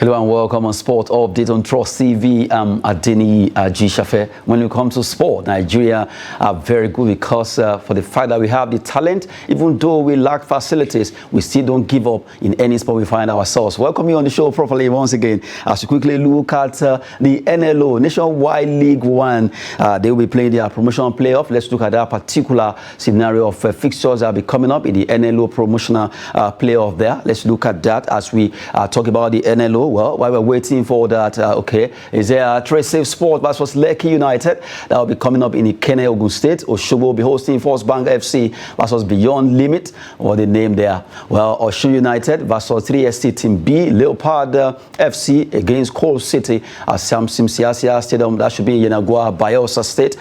Hello and welcome on Sport Update on Trust TV. I'm Adeni G-Shafe. When it comes to sport, Nigeria are very good because for the fact that we have the talent, even though we lack facilities, we still don't give up in any sport we find ourselves. Welcome you on the show properly once again as we quickly look at the NLO, Nationwide League One. They will be playing their promotional playoff. Let's look at that particular scenario of fixtures that will be coming up in the NLO promotional playoff there. Let's look at that as we talk about the NLO. Well, while we're waiting for that, is there a Trace Sport versus Lekki United that will be coming up in Ikenne, Ogun State? Osogbo will be hosting First Bank FC versus Beyond Limit, what the name there. Well, Osun United versus 3ST Team B, Leopard FC against Coal City at Samsim Siasia Stadium. That should be in Yenagua, Bayelsa State.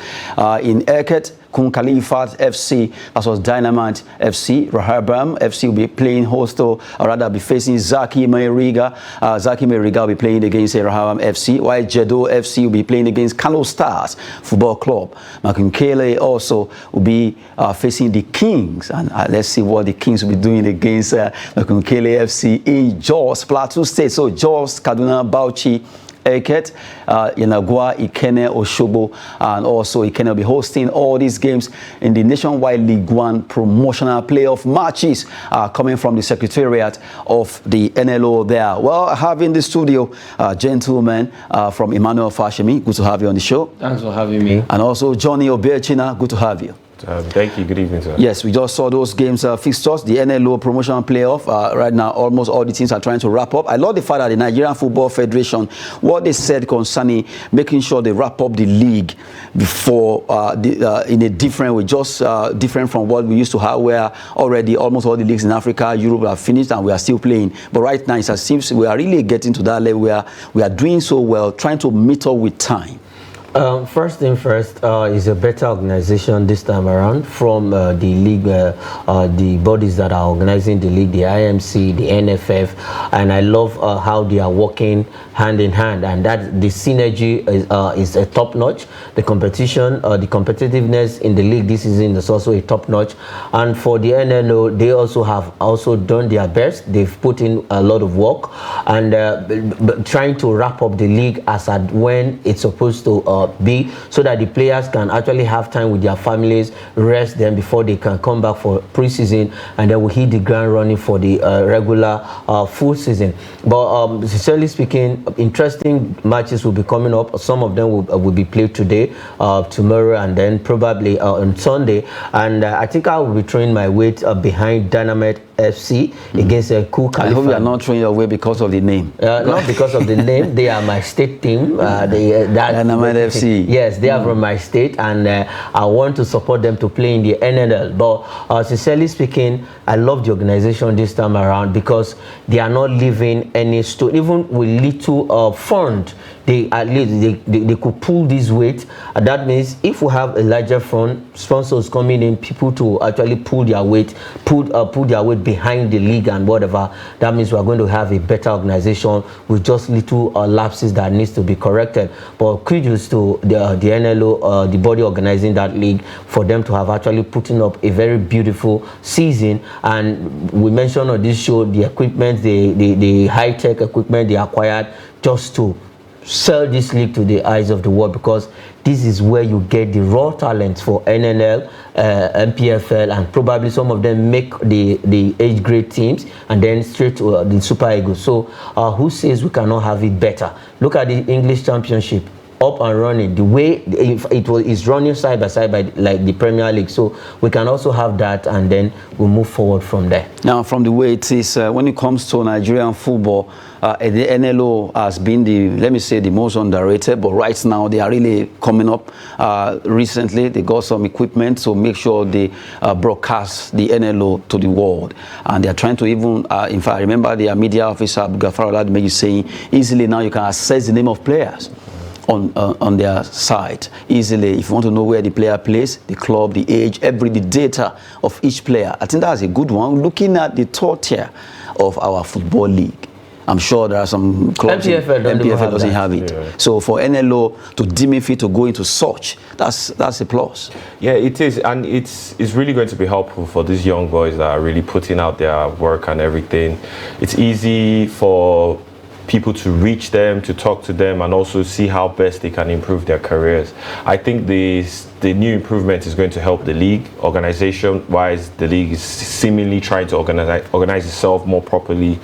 In Eket, Kun Khalifat FC versus Dynamite FC. Rahabam FC will be playing host, or rather be facing Zaki Meriga. Zaki Meriga will be playing against Rahabam FC, while Jedo FC will be playing against Kano Stars Football Club. Makunkele also will be facing the Kings, and let's see what the Kings will be doing against Makunkele FC in Jos, Plateau State. So Jos, Kaduna, Bauchi, Eket, Yenagua, Ikenne, Osogbo, and also Ikenne will be hosting all these games in the Nationwide League One promotional playoff matches coming from the Secretariat of the NLO there. Well, I have in the studio gentlemen from Emmanuel Fashemi. Good to have you on the show. Thanks for having me. And also Johnny Obiechina. Good to have you. Thank you. Good evening, sir. Yes, we just saw those games fixtures, the NLO promotional playoff. Right now, almost all the teams are trying to wrap up. I love the fact that the Nigerian Football Federation, what they said concerning making sure they wrap up the league before in a different way, just different from what we used to have, where already almost all the leagues in Africa, Europe are finished and we are still playing. But right now, it seems we are really getting to that level where we are doing so well, trying to meet up with time. First thing first, is a better organization this time around from the league, the bodies that are organizing the league, the IMC, the NFF, and I love how they are working hand in hand, and that the synergy is a top notch. The competition, the competitiveness in the league this season is also a top notch, and for the NNO, they also have done their best. They've put in a lot of work and trying to wrap up the league as at when it's supposed to be, so that the players can actually have time with their families, rest them before they can come back for pre-season, and then we hit the ground running for the regular full season. But sincerely speaking, interesting matches will be coming up. Some of them will be played today, tomorrow, and then probably on Sunday. And I think I will be throwing my weight behind Dynamite FC against Cool Khalifa. I hope you are not throwing your weight because of the name. Not because of the name. They are my state team. Dynamite FC. Yes, they are from my state, and I want to support them to play in the NNL. But sincerely speaking, I love the organization this time around because they are not leaving any stone. Even with little fund, they at least they could pull this weight. That means if we have a larger fund, sponsors coming in, people to actually pull their weight, put their weight behind the league and whatever, that means we are going to have a better organization with just little lapses that needs to be corrected. But kudos to the NLO, the body organizing that league, for them to have actually putting up a very beautiful season. And we mentioned on this show the equipment, the high-tech equipment they acquired just to sell this league to the eyes of the world, because this is where you get the raw talents for NNL, MPFL, and probably some of them make the age grade teams and then straight to the Super Eagles. So who says we cannot have it better? Look at the English Championship, up and running the way it's running side by side by like the Premier League. So we can also have that, and then we'll move forward from there. Now, from the way it is, when it comes to Nigerian football, the NLO has been let me say, the most underrated, but right now they are really coming up. Recently, they got some equipment to make sure they broadcast the NLO to the world. And they are trying to even, in fact, I remember their media officer, Gafar Oladmeji, saying easily now you can access the name of players on their site easily. If you want to know where the player plays, the club, the age, the data of each player. I think that's a good one. Looking at the top tier of our football league, I'm sure there are some clubs. MPFL doesn't have it. Yeah. So for NLO to deem it fit to go into such, that's a plus. Yeah, it is, and it's really going to be helpful for these young boys that are really putting out their work and everything. It's easy for people to reach them, to talk to them, and also see how best they can improve their careers. I think the new improvement is going to help the league. Organization-wise, the league is seemingly trying to organize itself more properly.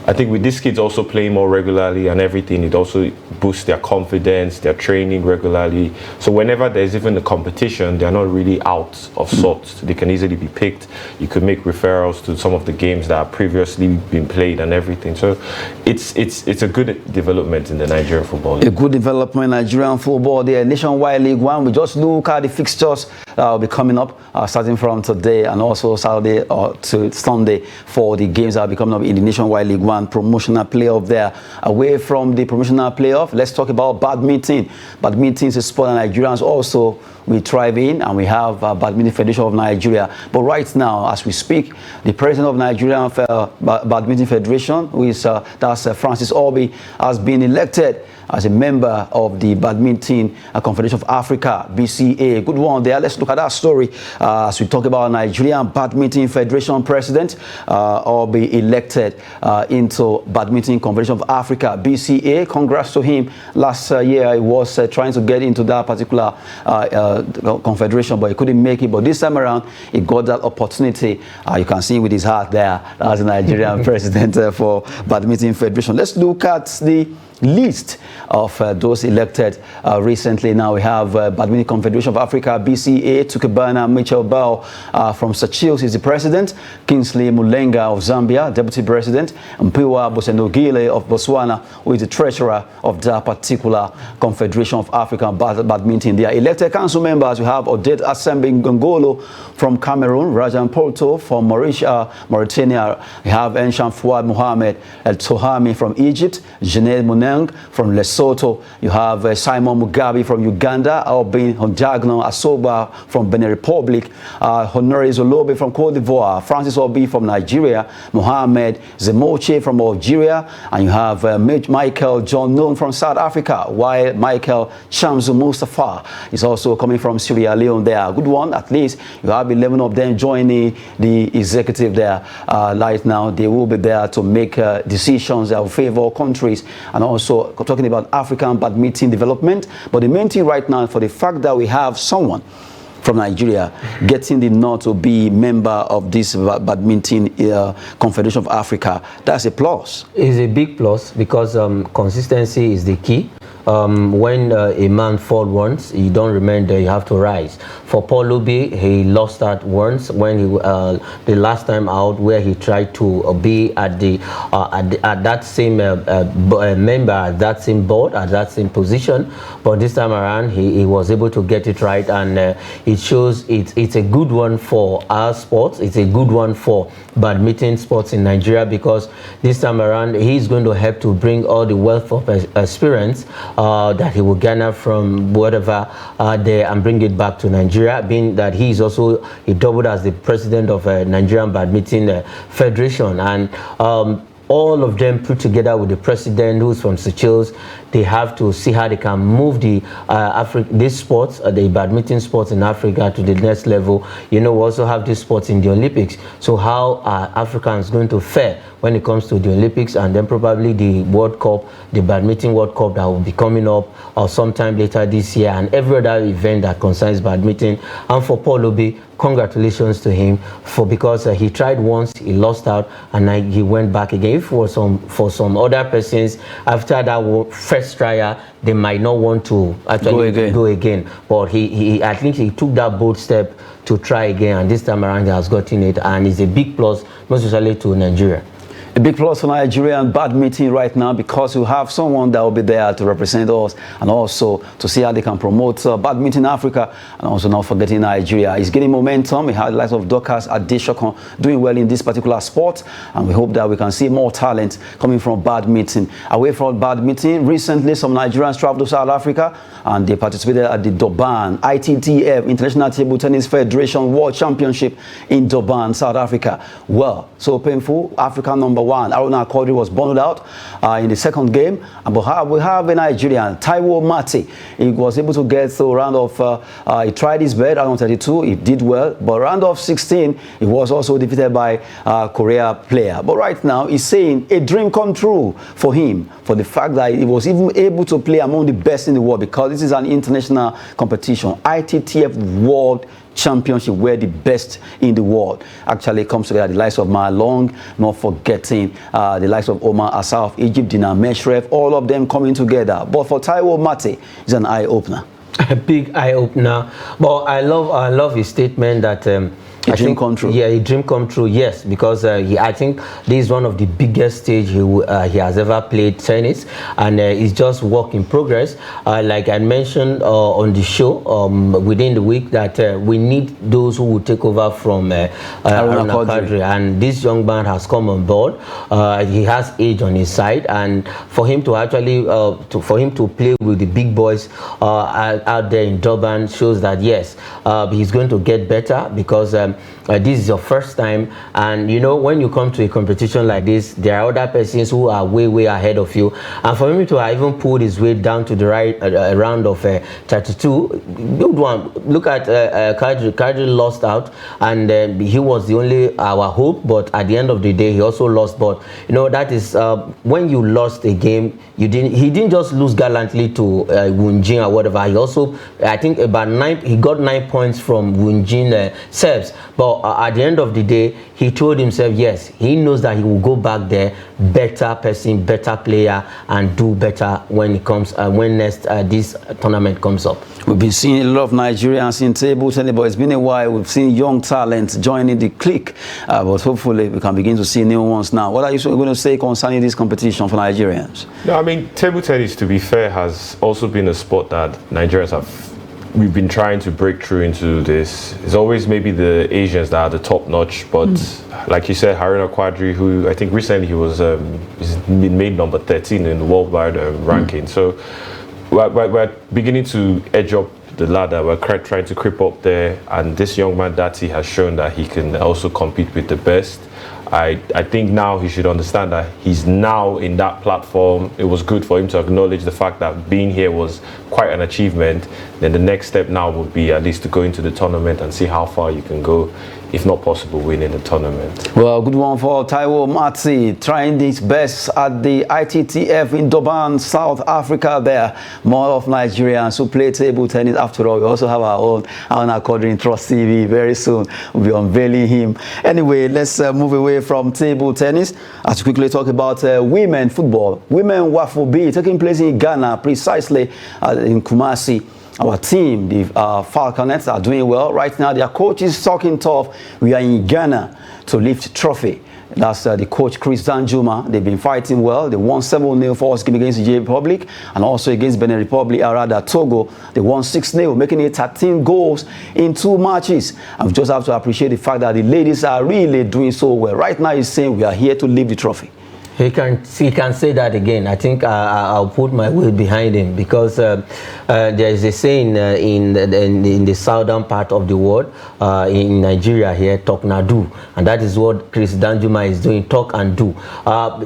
I think with these kids also playing more regularly and everything, it also boosts their confidence, their training regularly. So whenever there's even a competition, they're not really out of sorts. They can easily be picked. You could make referrals to some of the games that have previously been played and everything. So it's a good development in the Nigerian football league. A good development in Nigerian football. The Nationwide League One, we just look at the fixtures that will be coming up starting from today and also Saturday to Sunday for the games that will be coming up in the Nationwide League One. Promotional playoff there. Away from the promotional playoff, let's talk about badminton. Badminton is a sport that Nigerians also we thrive in, and we have Badminton Federation of Nigeria. But right now, as we speak, the president of Nigerian Badminton Federation, who is that's Francis Obi, has been elected as a member of the Badminton Confederation of Africa, BCA. Good one there. Let's look at that story as we talk about Nigerian Badminton Federation president or be elected into Badminton Confederation of Africa, BCA. Congrats to him. Last year he was trying to get into that particular confederation, but he couldn't make it. But this time around, he got that opportunity. You can see with his heart there as a Nigerian president for Badminton Federation. Let's look at the list of those elected recently. Now we have Badminton Confederation of Africa, BCA, Tukubana Mitchell Bell from Seychelles is the president, Kingsley Mulenga of Zambia, deputy president, and Mpiwa Bosenogile of Botswana, who is the treasurer of that particular Confederation of African Badminton. They are elected council members. We have Odette Asembe Ngongolo from Cameroon, Rajan Porto from Mauritania. We have Enshan Fouad Mohamed El Tohami from Egypt, Jeanette Muneng from Lesotho. You have Simon Mugabe from Uganda, Albin Honjagno Asoba from Benin Republic, Honore Zolobe from Cote d'Ivoire, Francis Obi from Nigeria, Mohamed Zemoche from Algeria, and you have Michael John Noon from South Africa, while Michael Shamsu Mustafa is also coming from Sierra Leone there. Good one, at least you have 11 of them joining the executive there. Right now, they will be there to make decisions that will favor countries and also talking about African badminton development. But the main thing right now, for the fact that we have someone from Nigeria getting the nod to be member of this Badminton Confederation of Africa, that's a plus. It's a big plus because consistency is the key. When a man falls once, you don't remember, you have to rise. For Paul Obi, he lost that once when he the last time out, where he tried to be at that same member, at that same board, at that same position. But this time around, he was able to get it right, and it shows it's a good one for our sports. It's a good one for badminton sports in Nigeria, because this time around, he's going to help to bring all the wealth of experience that he will garner from whatever there and bring it back to Nigeria, being that he doubled as the president of Nigerian Badminton Federation. And all of them put together with the president, who's from Seychelles, they have to see how they can move the these sports, the badminton sports in Africa, to the next level. You know, we also have these sports in the Olympics. So how are Africans going to fare when it comes to the Olympics, and then probably the World Cup, the Badminton World Cup that will be coming up or sometime later this year, and every other event that concerns badminton. And for Paul Obi, congratulations to him because he tried once, he lost out, and he went back again. If for some other persons, after that first trial, they might not want to actually go again. But I think he took that bold step to try again, and this time around he has gotten it, and it's a big plus, most especially to Nigeria. A big plus for Nigerian badminton right now, because we have someone that will be there to represent us and also to see how they can promote badminton in Africa, and also not forgetting Nigeria. It's getting momentum. We have the likes of Dorcas Adeshokon doing well in this particular sport, and we hope that we can see more talent coming from badminton. Away from badminton, recently some Nigerians traveled to South Africa and they participated at the Durban ITTF, International Table Tennis Federation World Championship in Durban, South Africa. Well, so painful. Africa #1 1. Aruna Quadri was bundled out in the second game. But we have a Nigerian, Taiwo Mati. He was able to get to round of, he tried his best, round of 32, he did well. But round of 16, he was also defeated by a Korea player. But right now, he's saying a dream come true for him, for the fact that he was even able to play among the best in the world, because this is an international competition, ITTF World Championship, where the best in the world actually comes together. The likes of Milan, not forgetting the likes of Omar Asa of Egypt, Dinar Meshref, all of them coming together. But for Taiwo Mate, it's an eye-opener. A big eye-opener. But I love his statement that a dream come true. Yeah, a dream come true, yes, because I think this is one of the biggest stage he has ever played tennis, and it's just work in progress. Like I mentioned on the show within the week, that we need those who will take over from Aruna Quadri, and this young man has come on board. He has age on his side, and for him to actually for him to play with the big boys out there in Durban shows that yes, he's going to get better, because this is your first time, and you know, when you come to a competition like this, there are other persons who are way ahead of you, and for him to even pull his way down to the right round of 32, good one. Look at Kadri lost out, and he was the only our hope, but at the end of the day he also lost. But you know, that is when you lost a game, he didn't just lose gallantly to Wunjin or whatever. He also, I think, he got 9 points from Wunjin serves. But at the end of the day, he told himself, yes, he knows that he will go back there, better person, better player, and do better when it comes when next this tournament comes up. We've been seeing a lot of Nigerians in table tennis, but it's been a while. We've seen young talents joining the clique, but hopefully we can begin to see new ones now. What are you going to say concerning this competition for Nigerians? No, I mean, table tennis, to be fair, has also been a sport that Nigerians we've been trying to break through into this. It's always maybe the Asians that are the top notch, but like you said, Aruna Quadri, who I think recently he was he's been made number 13 in the worldwide ranking. So we're beginning to edge up the ladder. We're trying to creep up there, and this young man Dati has shown that he can also compete with the best. I think now he should understand that he's now in that platform. It was good for him to acknowledge the fact that being here was quite an achievement. Then the next step now would be at least to go into the tournament and see how far you can go, if not possible, winning the tournament. Well, good one for Taiwo Mati, trying his best at the ITTF in Durban, South Africa there. More of Nigerians who play table tennis. After all, we also have our own Aruna Quadri in Trust TV. Very soon we'll be unveiling him. Anyway, let's move away from table tennis as we quickly talk about women football. Women Waffle B taking place in Ghana, precisely in Kumasi. Our team, the Falconets, are doing well right now. Their coach is talking tough. We are in Ghana to lift trophy. That's the coach, Chris Danjuma. They've been fighting well. They won 7-0 first game against the Republic, and also against Benin Republic, rather Togo. They won 6-0, making it 13 goals in 2 matches. And we just have to appreciate the fact that the ladies are really doing so well. Right now, he's saying we are here to lift the trophy. He can say that again. I think I'll put my weight behind him, because there is a saying in the southern part of the world, in Nigeria here, talk na do, and that is what Chris Danjuma is doing, talk and do.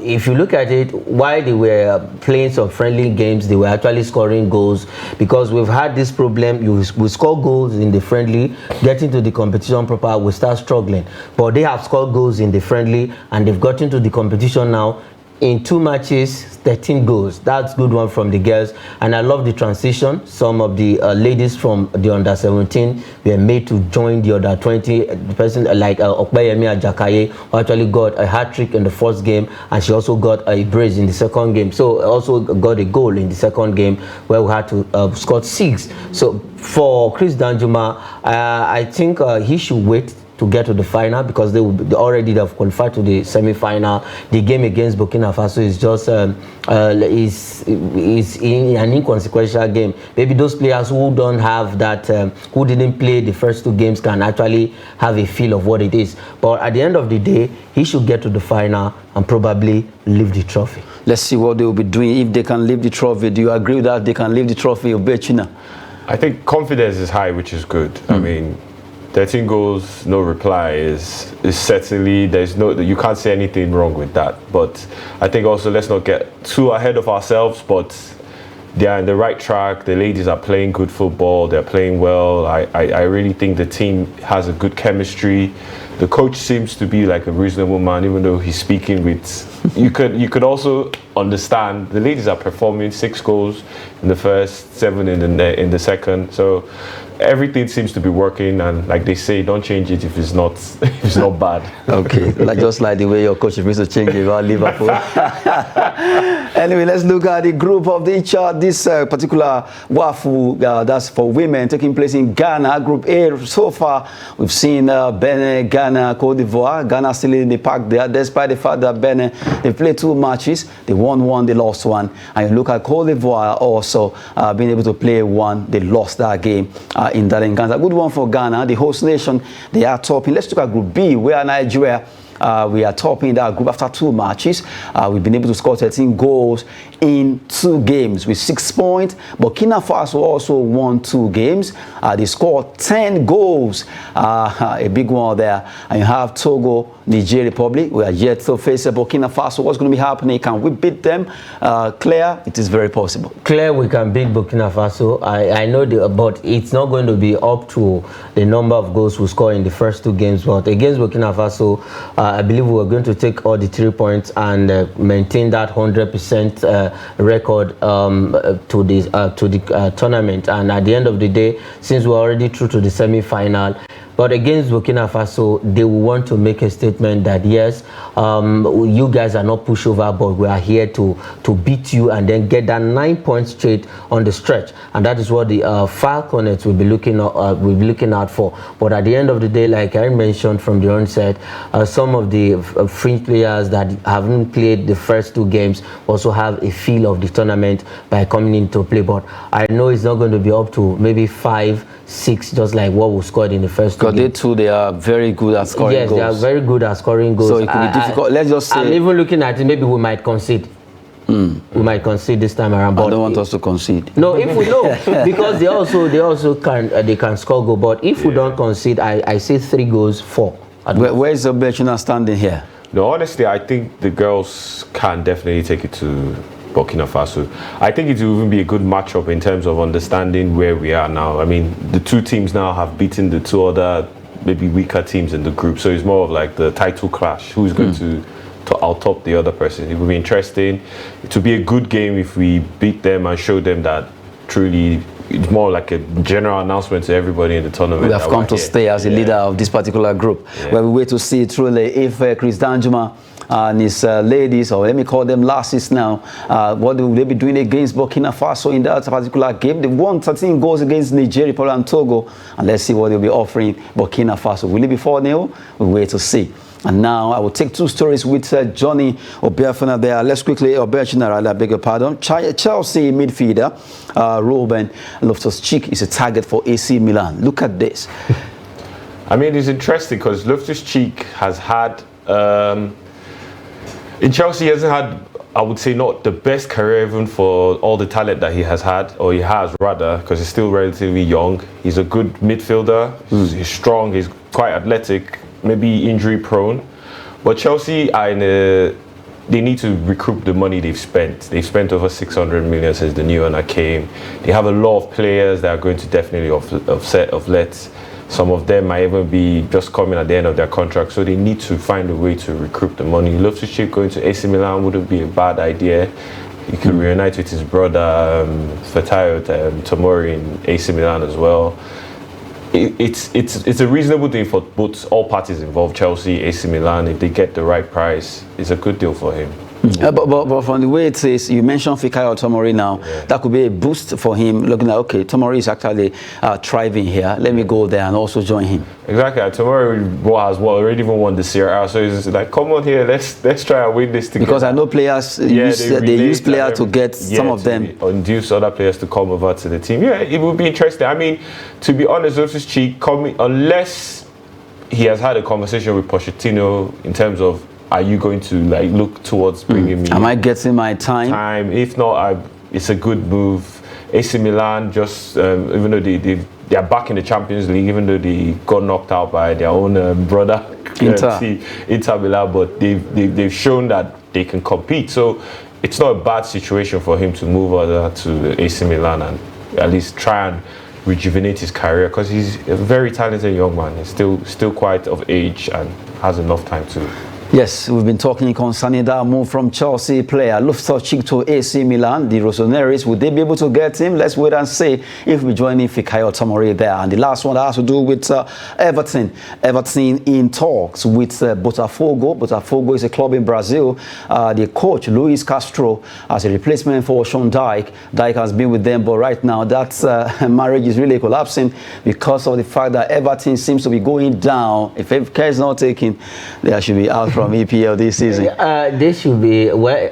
If you look at it, while they were playing some friendly games, they were actually scoring goals, because we've had this problem. We score goals in the friendly, getting to the competition proper, we start struggling. But they have scored goals in the friendly, and they've gotten to the competition now. In 2 matches, 13 goals. That's a good one from the girls. And I love the transition. Some of the ladies from the under-17 were made to join the under-20. The person like Okpeyemi Ajakaye, who actually got a hat-trick in the first game, and she also got a brace in the second game. So also got a goal in the second game, where we had to score 6. So for Chris Danjuma, I think he should wait to get to the final, because they already have qualified to the semi-final. The game against Burkina Faso is just is an inconsequential game. Maybe those players who don't have that, who didn't play the first 2 games, can actually have a feel of what it is. But at the end of the day, he should get to the final and probably lift the trophy. Let's see what they will be doing if they can lift the trophy. Do you agree with that? They can lift the trophy of Bechina? I think confidence is high, which is good. I mean, 13 goals, no reply is certainly, you can't say anything wrong with that. But I think also let's not get too ahead of ourselves, but they are in the right track. The ladies are playing good football. They're playing well. I really think the team has a good chemistry. The coach seems to be like a reasonable man, even though he's speaking with. You could also understand the ladies are performing 6 goals in the first, 7 in the second. So everything seems to be working, and like they say, don't change it if it's not bad. Okay, just like the way your coach is to change it about Liverpool. Anyway, let's look at the group of this particular WAFU, that's for women, taking place in Ghana. Group A, so far, we've seen Benin, Ghana, Cote d'Ivoire. Ghana still in the pack there, despite the fact that Benin, they played 2 matches. They won 1, they lost 1. And you look at Cote d'Ivoire also being able to play 1, they lost that game in that encounter. A good one for Ghana, the host nation. They are topping. Let's look at Group B, where Nigeria, we are topping that group after 2 matches. We've been able to score 13 goals in 2 games with 6 points. Burkina Faso also won 2 games. They scored 10 goals, a big one there. And you have Togo, Niger Republic. We are yet to face Burkina Faso. What's going to be happening? Can we beat them? Claire, it is very possible. Claire, we can beat Burkina Faso. I know, but it's not going to be up to the number of goals we score in the first 2 games. But against Burkina Faso, I believe we are going to take all the 3 points and maintain that 100% record to the tournament. And at the end of the day, since we're already through to the semi-final, but against Burkina Faso, they will want to make a statement that yes, you guys are not pushover, but we are here to beat you and then get that 9 points straight on the stretch. And that is what the Falconets will be looking out for. But at the end of the day, like I mentioned from the onset, some of the fringe players that haven't played the first 2 games also have a feel of the tournament by coming into play. But I know it's not going to be up to maybe 5, 6, just like what we scored in the first 2 games. They are very good at scoring goals. Yes, they are very good at scoring goals. So it could be difficult. Let's just say, I'm even looking at it, maybe we might concede. We might concede this time around. But I don't want us to concede. No, if we know, because they also can score goal. But if we don't concede, I say 3 goals, 4. Where is the Belgian standing here? No, honestly, I think the girls can definitely take it to Burkina Faso. I think it will even be a good matchup in terms of understanding where we are now. I mean, the 2 teams now have beaten the 2 other maybe weaker teams in the group, so it's more of like the title clash. Who's going to out-top the other person? It will be interesting. It will be a good game if we beat them and show them that truly it's more like a general announcement to everybody in the tournament. We have come to stay as a leader of this particular group. Where we wait to see truly if Chris Danjuma and his ladies, or let me call them lasses now, what will they be doing against Burkina Faso in that particular game? They won 13 goals against Nigeria, Poland, and Togo, and let's see what they'll be offering Burkina Faso. Will it be 4-0? We'll wait to see. And now I will take 2 stories with Johnny Obiafuna there. Let's quickly, Obiafuna, I beg your pardon. Chelsea midfielder, Ruben Loftus-cheek is a target for AC Milan. Look at this. I mean, it's interesting because Loftus-cheek has had, in Chelsea, he hasn't had, I would say, not the best career even for all the talent that he has had, or he has rather, because he's still relatively young. He's a good midfielder. He's strong. He's quite athletic. Maybe injury prone, but Chelsea are they need to recoup the money they've spent. They've spent over 600 million since the new owner came. They have a lot of players that are going to definitely let. Some of them might even be just coming at the end of their contract, so they need to find a way to recoup the money. Loftus-cheek going to AC Milan wouldn't be a bad idea. He could reunite with his brother Fatayo Tomori in AC Milan as well. It's a reasonable thing for all parties involved, Chelsea, AC Milan. If they get the right price, it's a good deal for him. But from the way it is, you mentioned Fikayo Tomori now, that could be a boost for him, looking at, okay, Tomori is actually thriving here. Let me go there and also join him. Exactly. Tomori already even won the Serie A, so it's like, come on here, let's try and win this together. Because I know players, they use players to get some of them. Induce other players to come over to the team. Yeah, it would be interesting. I mean, to be honest, Loftus-cheek, unless he has had a conversation with Pochettino in terms of, are you going to like look towards bringing me? Am I getting my time? If not, it's a good move. AC Milan, just even though they are back in the Champions League, even though they got knocked out by their own brother Inter Milan. But they've shown that they can compete. So it's not a bad situation for him to move over to AC Milan and at least try and rejuvenate his career, because he's a very talented young man. He's still quite of age and has enough time to. Yes, we've been talking concerning that move from Chelsea player Loftus-cheek to AC Milan. The Rossoneri's, would they be able to get him? Let's wait and see if we're joining Fikayo Tomori there. And the last one that has to do with Everton. Everton in talks with Botafogo. Botafogo is a club in Brazil. The coach, Luis Castro, as a replacement for Sean Dyche. Dyche has been with them, but right now that marriage is really collapsing because of the fact that Everton seems to be going down. If care is not taken, they should be out from EPL this season. They should be. Well,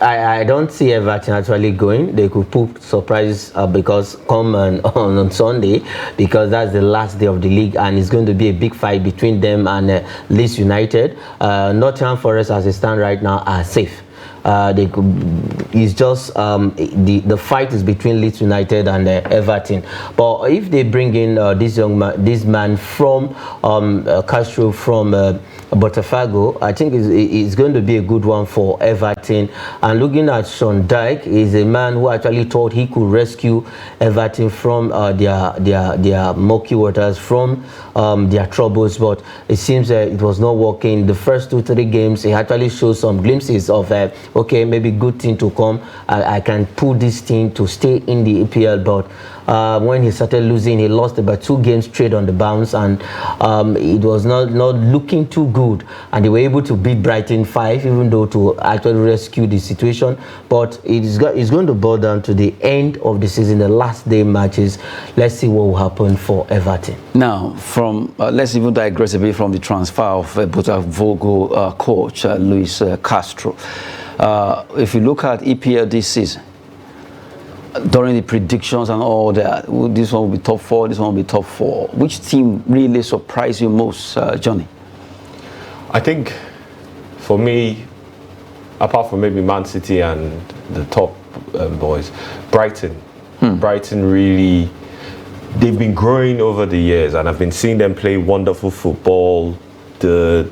I don't see Everton actually going. They could put surprises because come on Sunday, because that's the last day of the league, and it's going to be a big fight between them and Leeds United. Nottingham Forest, as they stand right now, are safe. They could. It's just the fight is between Leeds United and Everton. But if they bring in this man from Castro from Botafogo, I think it's going to be a good one for Everton. And looking at Sean Dyche, is a man who actually thought he could rescue Everton from their murky waters, from their troubles, but it seems it was not working. The first 2-3 games, he actually showed some glimpses of okay, maybe good thing to come. I can pull this thing to stay in the EPL, but when he started losing, he lost about 2 games straight on the bounce, and it was not looking too good. And they were able to beat Brighton 5, even though to actually rescue the situation. But it's going to boil down to the end of the season, the last day matches. Let's see what will happen for Everton. Now, from let's even digress a bit from the transfer of Botafogo coach Luis Castro. If you look at EPL this season, during the predictions and all that, this one will be top 4, this one will be top 4. Which team really surprised you most, Johnny? I think, for me, apart from maybe Man City and the top boys, Brighton. Brighton really, they've been growing over the years, and I've been seeing them play wonderful football. The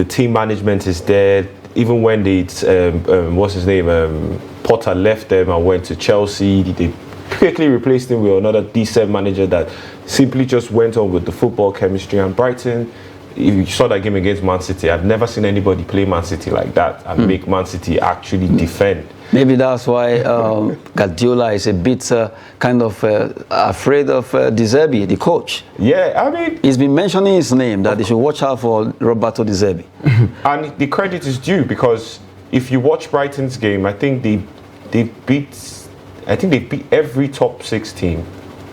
team management is there. Even when they, what's his name, Potter left them and went to Chelsea, they quickly replaced him with another decent manager that simply just went on with the football chemistry. And Brighton, if you saw that game against Man City, I've never seen anybody play Man City like that and make Man City actually defend. Maybe that's why Guardiola is a bit kind of afraid of De Zerbi, the coach. Yeah, I mean, he's been mentioning his name, that they should watch out for Roberto De Zerbi. And the credit is due, because if you watch Brighton's game, I think they beat every top 6 team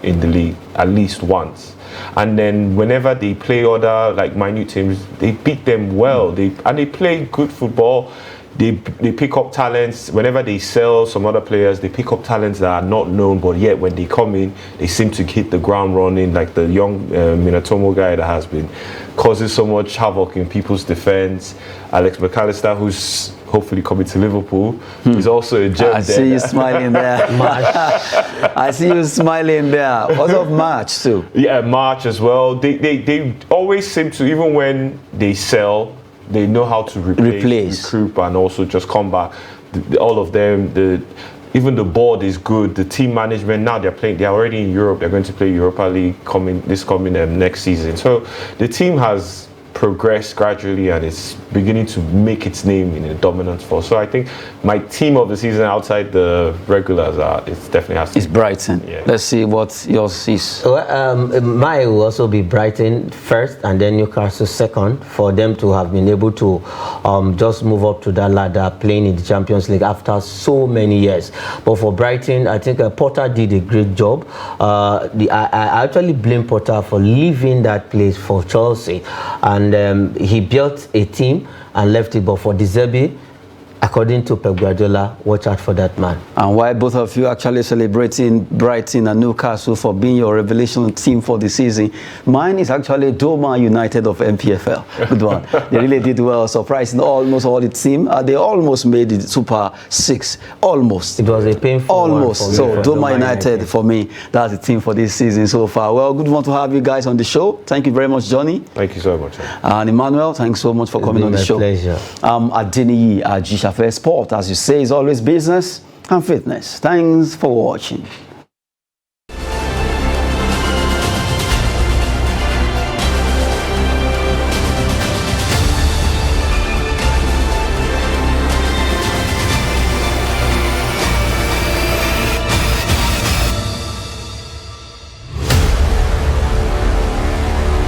in the league at least once. And then whenever they play other like minute teams, they beat them well. They play good football. They pick up talents. Whenever they sell some other players, they pick up talents that are not known, but yet when they come in, they seem to hit the ground running, like the young Minatomo guy that has been causing so much havoc in people's defense. Alex McAllister, who's hopefully coming to Liverpool, is also a gem. I see you smiling there. I see you smiling there. What of March too? Yeah, March as well. They always seem to, even when they sell, they know how to replace, recruit, and also just come back. All of them, even the board is good. The team management, now they're already in Europe. They're going to play Europa League coming next season. So the team has progressed gradually and it's beginning to make its name in a dominant force. So I think my team of the season outside the regulars it's definitely has to be Brighton. Yeah. Let's see what yours is. Well, mine will also be Brighton first and then Newcastle second, for them to have been able to just move up to that ladder, playing in the Champions League after so many years. But for Brighton, I think Potter did a great job. I actually blame Potter for leaving that place for Chelsea, and he built a team and left it. But for De Zerbi, according to Pep Guardiola, watch out for that man. And why both of you actually celebrating Brighton and Newcastle for being your revelation team for the season? Mine is actually Doma United of MPFL. Good one. They really did well, surprising almost all the team. They almost made it Super 6. Almost. It was a painful almost. one for So me, Doma United for me, that's the team for this season so far. Well, good one to have you guys on the show. Thank you very much, Johnny. Thank you so much. And Emmanuel, thanks so much for coming on the show. Pleasure. Adeniyi Ajishafe. Sport, as you say, is always business and fitness. Thanks for watching.